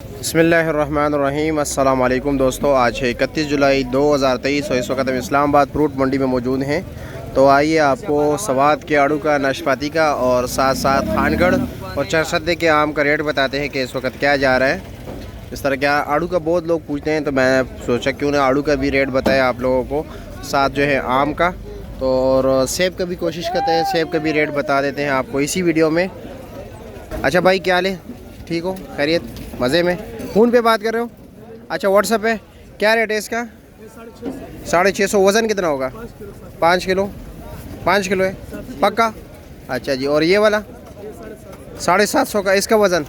बिस्मिल्लाहिर्रहमानिर्रहीम। अस्सलाम वालेकुम दोस्तों, आज है 31 जुलाई 2023 और इस वक्त हम इस्लामाबाद फ्रूट मंडी में मौजूद हैं। तो आइए आपको सवात के आड़ू का, नाशपाती का और साथ साथ खानगढ़ और चरसद्दे के आम का रेट बताते हैं कि इस वक्त क्या जा रहा है। इस तरह क्या आड़ू का बहुत लोग पूछते हैं, तो मैं सोचा क्यों ना आड़ू का भी रेट बताया आप लोगों को, साथ जो है आम का। तो और सेब का भी कोशिश करते हैं, सेब का भी रेट बता देते हैं आपको इसी वीडियो में। अच्छा भाई, क्या हाल है? ठीक हो? खैरियत? मज़े में? फ़ोन पे बात कर रहे हो? अच्छा, व्हाट्सअप है। क्या रेट है इसका? 650। वज़न कितना होगा? 5 किलो। 5 किलो है पक्का? अच्छा जी। और ये वाला 750 का, इसका वज़न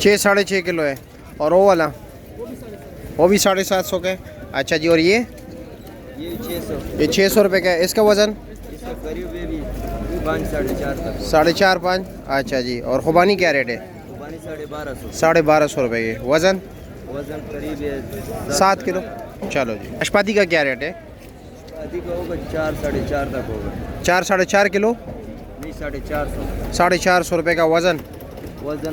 6 साढ़े 6 किलो है। और वो वाला वो भी 750 का है। अच्छा जी। और ये 600 रुपये का है। इसका वज़न 4.5 5। अच्छा जी। और खुबानी क्या रेट है? 1250 रुपये की। वज़न करीब 7 किलो। चलो जी। नाशपाती का क्या रेट है? 4 साढ़े 4 तक होगा। 4 साढ़े 4 किलो? नहीं, 450। 450 रुपये का। वज़न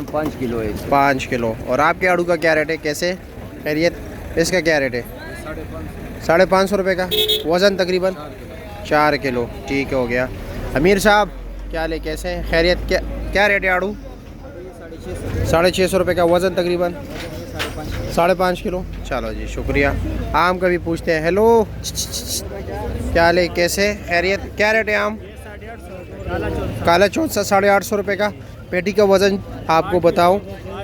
5 किलो है। 5 किलो। और आपके आड़ू का क्या रेट है? कैसे खैरियत? इसका क्या रेट है? 550 रुपये का। वज़न तकरीबन 4 किलो। ठीक हो गया। अमीर साहब क्या ले, कैसे हैं? खैरियत? क्या रेट है आड़ू? 650 रुपये का। वज़न तकरीबन 5.5 किलो। चलो जी, शुक्रिया। आम का भी पूछते हैं। हेलो, क्या ले, कैसे? खैरियत? क्या रेट है आम? काला चौंसा 850 रुपये का। पेटी का वज़न आपको बताऊं,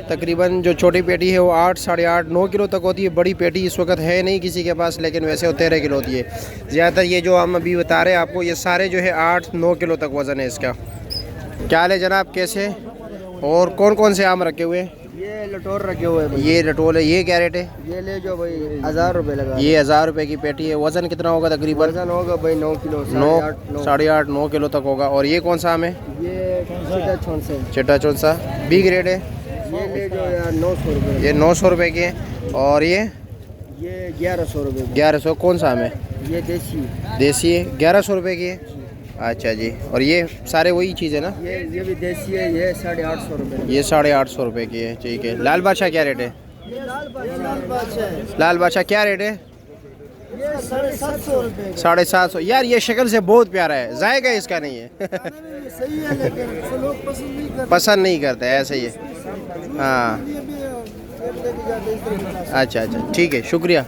तकरीबन जो छोटी पेटी है वो 8 साढ़े 8 9 किलो तक होती है। बड़ी पेटी इस वक्त है नहीं किसी के पास, लेकिन वैसे वो 13 किलो होती है। ज़्यादातर ये जो हम अभी बता रहे हैं आपको, ये सारे जो है 8 9 किलो तक वज़न है इसका। क्या ले जनाब, कैसे? और कौन कौन से आम रखे हुए हैं? ये लटोर रखे हुए हैं। ये लटोल है। ये क्या रेट है? ये ले जो भाई 1000 रुपये लगा। ये 1000 रुपये की पेटी है। वज़न कितना होगा तकरीबन? वजन होगा भाई 9 किलो। 9 साढ़े 8 9 किलो तक होगा। और ये कौन सा आम है? ये चिट्टा चौंसा बी ग्रेड है। ये ले जो यार 900 रुपये। ये 900 रुपये की है। और ये 1100 रुपये। 1100। कौन सा आम है? ये देसी है। 1100 रुपये की है। अच्छा जी। और ये सारे वही चीज़ है ना? ये भी देसी है। ये 850 रुपये। ये 850 रुपये की है। ठीक है। लाल बादशाह क्या रेट है? लाल बादशाह क्या रेट है? 750 रुपये। 750। यार ये शक्ल से बहुत प्यारा है, जाएगा इसका नहीं है। सही है, लेकिन लोग पसंद नहीं करते, ऐसे ही है। हाँ, अच्छा अच्छा, ठीक है, शुक्रिया।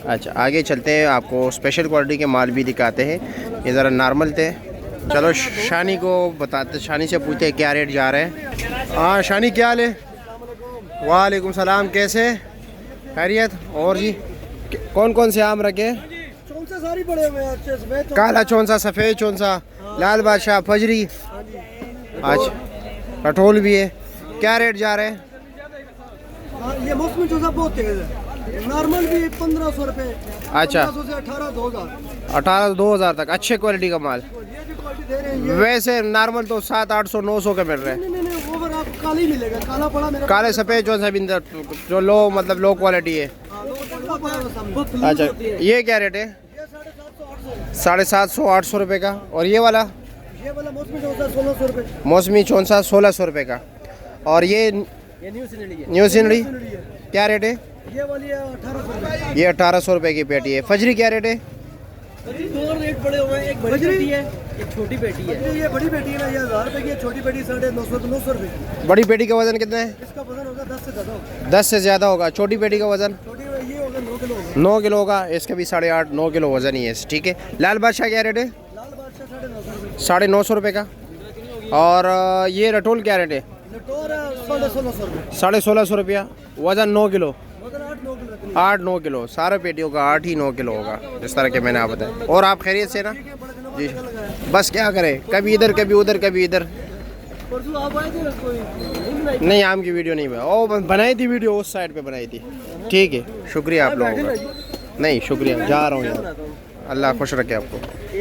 अच्छा, आगे चलते हैं, आपको स्पेशल क्वालिटी के माल भी दिखाते हैं। ये ज़रा नॉर्मल थे। चलो शानी को बताते, शानी से पूछते हैं क्या रेट जा रहे हैं। हाँ शानी, क्या हाल है? वालेकुम सलाम, कैसे? खैरियत? और जी कौन कौन से आम रखे? सारी पड़े हुए हैं। काला चौंसा, सफ़ेद चौंसा, लाल बादशाह, फजरी। अच्छा, कटोल भी है। क्या रेट जा रहे हैं? ये मौसमी चौंसा बहुत तेज है। नॉर्मल भी 1500 रुपये। अच्छा, 1500 से 18 18 2000 तक अच्छे क्वालिटी का माल। ये भी क्वालिटी दे रहे हैं। वैसे नॉर्मल तो 7 800 900 का मिल रहा है। नहीं, ओवर आपको काला ही मिलेगा। काला पड़ा मेरा। काले सफ़ेद चौंसा भी जो लो, मतलब लो क्वालिटी है। अच्छा, ये क्या रेट है? 750 800 रुपये का। और ये वाला मौसमी चौंसा 1600 रुपये। मौसमी चौंसा 1600 रुपये का। और ये न्यू सिंडी क्या रेट है? ये वाली 1800 रुपये। ये 1800 रुपये की पेटी है। फजरी क्या रेट है? दो रेट पड़े हुए हैं। एक बड़ी पेटी है, एक छोटी पेटी है। ये बड़ी पेटी है ना, ये 1000 रुपये की है। छोटी पेटी 950 रुपये। बड़ी पेटी का वज़न कितना है? इसका वजन होगा 10 से ज़्यादा होगा। 10 से ज़्यादा होगा। छोटी पेटी का वज़न? छोटी ये होगा 9 किलो होगा। 9 किलो होगा। इसका भी 8.5 9 किलो वज़न ही है। ठीक है। लाल बादशाह क्या रेट है? लाल बादशाह 950 रुपये। 950 रुपये का। और ये रटोल क्या रेट है? लटोर 1650 रुपये। 1650 रुपया। वज़न 9 किलो। वजन 8-9 किलो। 8 9 किलो। सारे पेटियों का 8 ही 9 किलो होगा, जिस तरह के मैंने आप बताया। और आप खैरियत से ना? जी, बस क्या करें, कभी इधर कभी उधर कभी इधर। परसों आप आए थे ना, कोई नहीं, आम की वीडियो नहीं बनाई थी, वीडियो उस साइड पे बनाई थी। ठीक है, शुक्रिया आप लोगों का। नहीं, शुक्रिया, जा रहा हूँ यार। अल्लाह खुश रखे आपको।